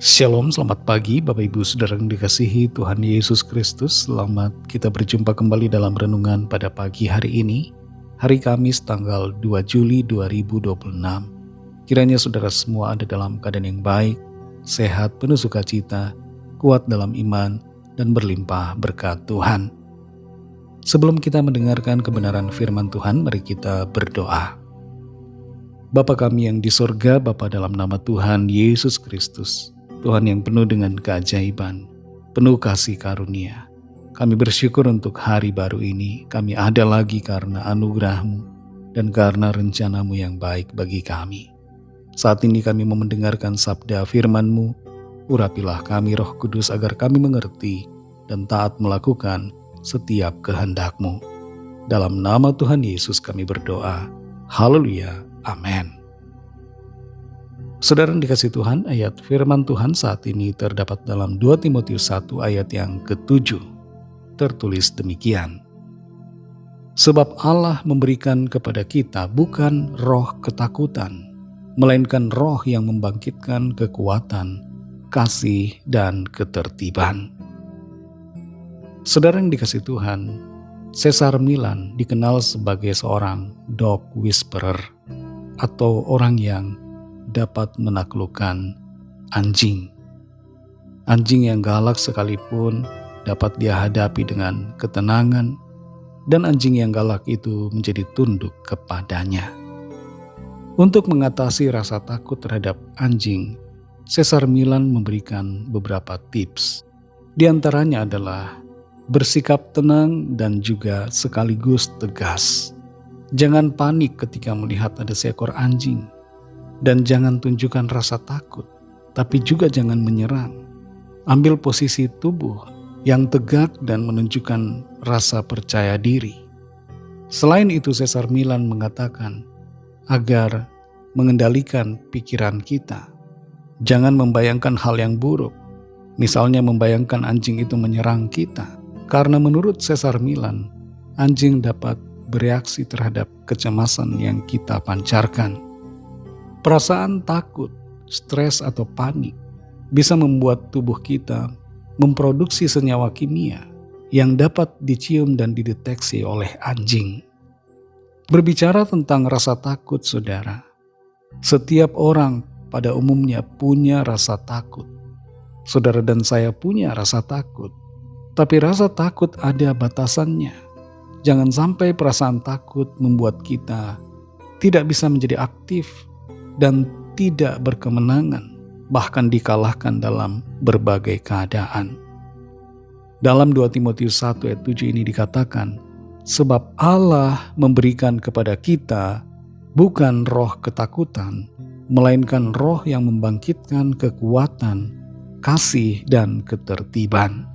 Shalom, selamat pagi Bapak Ibu Saudara yang dikasihi Tuhan Yesus Kristus. Selamat kita berjumpa kembali dalam renungan pada pagi hari ini, hari Kamis tanggal 2 Juli 2026. Kiranya saudara semua ada dalam keadaan yang baik, sehat, penuh sukacita, kuat dalam iman, dan berlimpah berkat Tuhan. Sebelum kita mendengarkan kebenaran firman Tuhan, mari kita berdoa. Bapa kami yang di sorga, Bapa dalam nama Tuhan Yesus Kristus, Tuhan yang penuh dengan keajaiban, penuh kasih karunia. Kami bersyukur untuk hari baru ini. Kami ada lagi karena anugerah-Mu dan karena rencana-Mu yang baik bagi kami. Saat ini kami mau mendengarkan sabda firman-Mu. Urapilah kami Roh Kudus agar kami mengerti dan taat melakukan setiap kehendak-Mu. Dalam nama Tuhan Yesus kami berdoa. Haleluya. Amin. Saudara yang dikasih Tuhan, ayat firman Tuhan saat ini terdapat dalam 2 Timotius 1 ayat yang ke-7. Tertulis demikian. Sebab Allah memberikan kepada kita bukan roh ketakutan, melainkan roh yang membangkitkan kekuatan, kasih, dan ketertiban. Saudara yang dikasih Tuhan, Caesar Milan dikenal sebagai seorang dog whisperer atau orang yang dapat menaklukkan anjing. Anjing yang galak sekalipun dapat dia hadapi dengan ketenangan, dan anjing yang galak itu menjadi tunduk kepadanya. Untuk mengatasi rasa takut terhadap anjing, Caesar Milan memberikan beberapa tips. Di antaranya adalah bersikap tenang dan juga sekaligus tegas. Jangan panik ketika melihat ada seekor anjing. Dan jangan tunjukkan rasa takut, tapi juga jangan menyerang. Ambil posisi tubuh yang tegak dan menunjukkan rasa percaya diri. Selain itu, Caesar Milan mengatakan agar mengendalikan pikiran kita. Jangan membayangkan hal yang buruk, misalnya membayangkan anjing itu menyerang kita. Karena menurut Caesar Milan, anjing dapat bereaksi terhadap kecemasan yang kita pancarkan. Perasaan takut, stres, atau panik bisa membuat tubuh kita memproduksi senyawa kimia yang dapat dicium dan dideteksi oleh anjing. Berbicara tentang rasa takut, saudara, setiap orang pada umumnya punya rasa takut. Saudara dan saya punya rasa takut, tapi rasa takut ada batasannya. Jangan sampai perasaan takut membuat kita tidak bisa menjadi aktif dan tidak berkemenangan, bahkan dikalahkan dalam berbagai keadaan. Dalam 2 Timotius 1 ayat 7 ini dikatakan, sebab Allah memberikan kepada kita bukan roh ketakutan, melainkan roh yang membangkitkan kekuatan, kasih, dan ketertiban.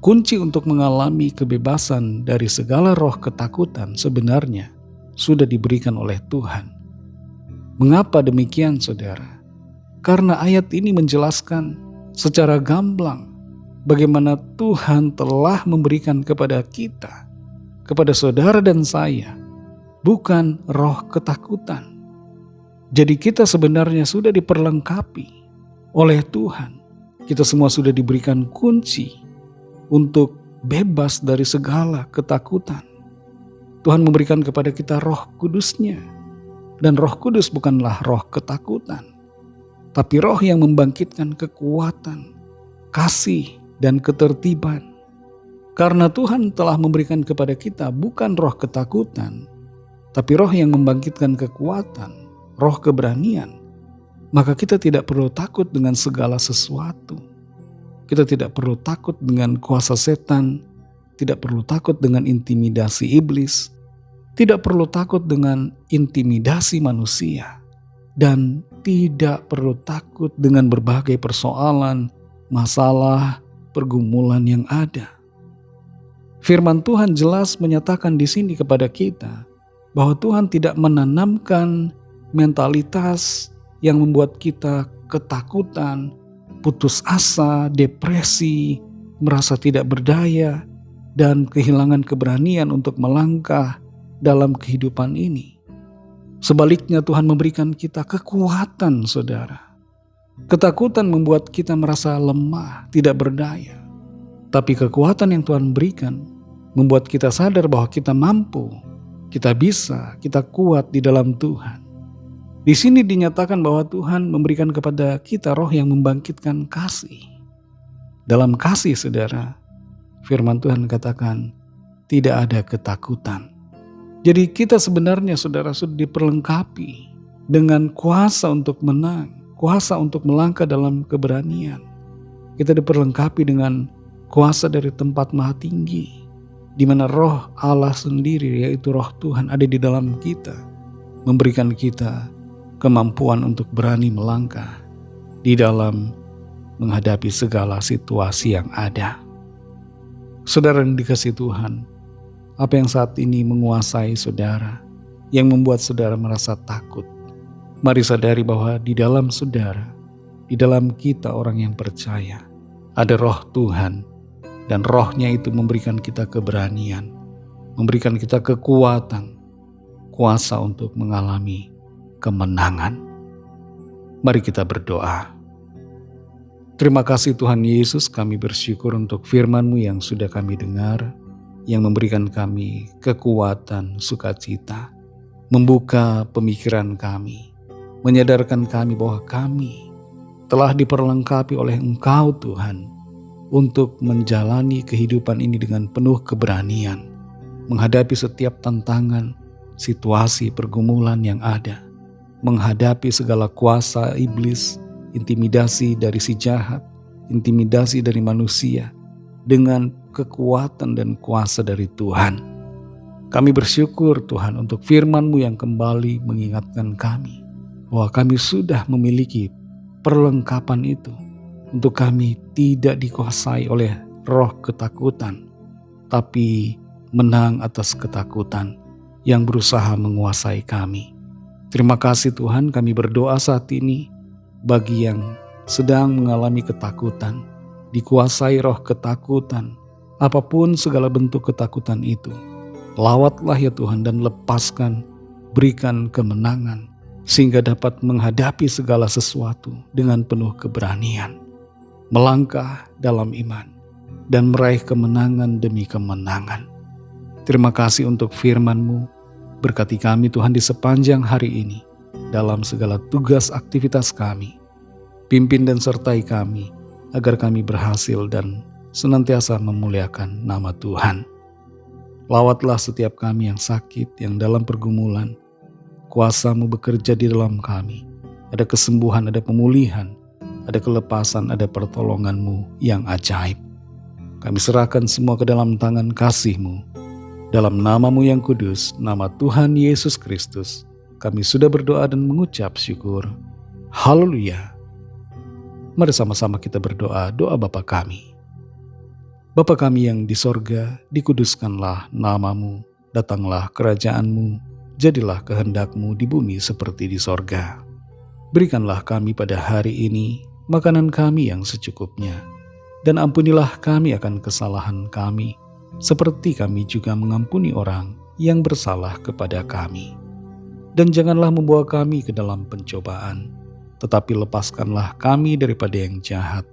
Kunci untuk mengalami kebebasan dari segala roh ketakutan sebenarnya sudah diberikan oleh Tuhan. Mengapa demikian, saudara? Karena ayat ini menjelaskan secara gamblang bagaimana Tuhan telah memberikan kepada kita, kepada saudara dan saya, bukan roh ketakutan. Jadi kita sebenarnya sudah diperlengkapi oleh Tuhan. Kita semua sudah diberikan kunci untuk bebas dari segala ketakutan. Tuhan memberikan kepada kita Roh Kudus-Nya. Dan Roh Kudus bukanlah roh ketakutan, tapi roh yang membangkitkan kekuatan, kasih, dan ketertiban. Karena Tuhan telah memberikan kepada kita bukan roh ketakutan, tapi roh yang membangkitkan kekuatan, roh keberanian, maka kita tidak perlu takut dengan segala sesuatu. Kita tidak perlu takut dengan kuasa setan, tidak perlu takut dengan intimidasi iblis, tidak perlu takut dengan intimidasi manusia, dan tidak perlu takut dengan berbagai persoalan, masalah, pergumulan yang ada. Firman Tuhan jelas menyatakan di sini kepada kita bahwa Tuhan tidak menanamkan mentalitas yang membuat kita ketakutan, putus asa, depresi, merasa tidak berdaya, dan kehilangan keberanian untuk melangkah dalam kehidupan ini. Sebaliknya Tuhan memberikan kita kekuatan, saudara. Ketakutan membuat kita merasa lemah, tidak berdaya. Tapi kekuatan yang Tuhan berikan membuat kita sadar bahwa kita mampu, kita bisa, kita kuat di dalam Tuhan. Di sini dinyatakan bahwa Tuhan memberikan kepada kita roh yang membangkitkan kasih. Dalam kasih, saudara, firman Tuhan katakan tidak ada ketakutan. Jadi kita sebenarnya, saudara, sudah diperlengkapi dengan kuasa untuk menang, kuasa untuk melangkah dalam keberanian. Kita diperlengkapi dengan kuasa dari tempat maha tinggi, di mana roh Allah sendiri, yaitu roh Tuhan, ada di dalam kita, memberikan kita kemampuan untuk berani melangkah di dalam menghadapi segala situasi yang ada. Saudara yang dikasihi Tuhan, apa yang saat ini menguasai saudara, yang membuat saudara merasa takut? Mari sadari bahwa di dalam saudara, di dalam kita orang yang percaya, ada roh Tuhan. Dan rohnya itu memberikan kita keberanian, memberikan kita kekuatan, kuasa untuk mengalami kemenangan. Mari kita berdoa. Terima kasih Tuhan Yesus, kami bersyukur untuk firman-Mu yang sudah kami dengar, yang memberikan kami kekuatan, sukacita, membuka pemikiran kami, menyadarkan kami bahwa kami telah diperlengkapi oleh Engkau Tuhan, untuk menjalani kehidupan ini dengan penuh keberanian, menghadapi setiap tantangan, situasi, pergumulan yang ada, menghadapi segala kuasa iblis, intimidasi dari si jahat, intimidasi dari manusia, dengan kekuatan dan kuasa dari Tuhan. Kami bersyukur Tuhan untuk firman-Mu yang kembali mengingatkan kami, bahwa kami sudah memiliki perlengkapan itu, untuk kami tidak dikuasai oleh roh ketakutan, tapi menang atas ketakutan yang berusaha menguasai kami. Terima kasih Tuhan, kami berdoa saat ini bagi yang sedang mengalami ketakutan, dikuasai roh ketakutan, apapun segala bentuk ketakutan itu. Lawatlah ya Tuhan dan lepaskan, berikan kemenangan, sehingga dapat menghadapi segala sesuatu dengan penuh keberanian, melangkah dalam iman, dan meraih kemenangan demi kemenangan. Terima kasih untuk firman-Mu. Berkati kami Tuhan di sepanjang hari ini, dalam segala tugas aktivitas kami. Pimpin dan sertai kami, agar kami berhasil dan senantiasa memuliakan nama Tuhan. Lawatlah setiap kami yang sakit, yang dalam pergumulan. Kuasa-Mu bekerja di dalam kami. Ada kesembuhan, ada pemulihan, ada kelepasan, ada pertolongan-Mu yang ajaib. Kami serahkan semua ke dalam tangan kasih-Mu. Dalam nama-Mu yang kudus, nama Tuhan Yesus Kristus, kami sudah berdoa dan mengucap syukur. Haleluya. Mari sama-sama kita berdoa, doa Bapa kami. Bapa kami yang di sorga, dikuduskanlah nama-Mu, datanglah kerajaan-Mu, jadilah kehendak-Mu di bumi seperti di sorga. Berikanlah kami pada hari ini makanan kami yang secukupnya, dan ampunilah kami akan kesalahan kami, seperti kami juga mengampuni orang yang bersalah kepada kami. Dan janganlah membawa kami ke dalam pencobaan, tetapi lepaskanlah kami daripada yang jahat,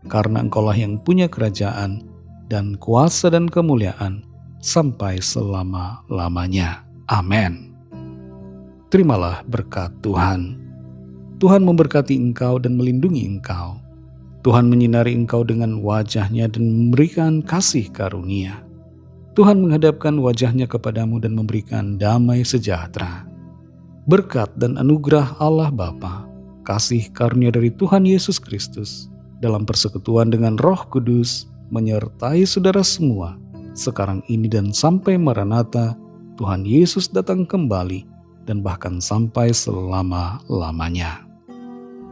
karena Engkaulah yang punya kerajaan dan kuasa dan kemuliaan sampai selama-lamanya. Amin. Terimalah berkat Tuhan. Tuhan memberkati engkau dan melindungi engkau. Tuhan menyinari engkau dengan wajah-Nya dan memberikan kasih karunia. Tuhan menghadapkan wajah-Nya kepadamu dan memberikan damai sejahtera. Berkat dan anugerah Allah Bapa, kasih karunia dari Tuhan Yesus Kristus, dalam persekutuan dengan Roh Kudus, menyertai saudara semua, sekarang ini dan sampai Maranatha, Tuhan Yesus datang kembali, dan bahkan sampai selama-lamanya.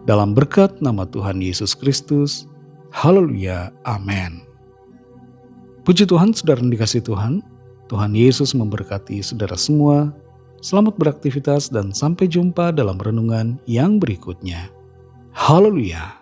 Dalam berkat nama Tuhan Yesus Kristus, haleluya, amin. Puji Tuhan, saudara yang dikasihi Tuhan, Tuhan Yesus memberkati saudara semua. Selamat beraktivitas dan sampai jumpa dalam renungan yang berikutnya. Haleluya.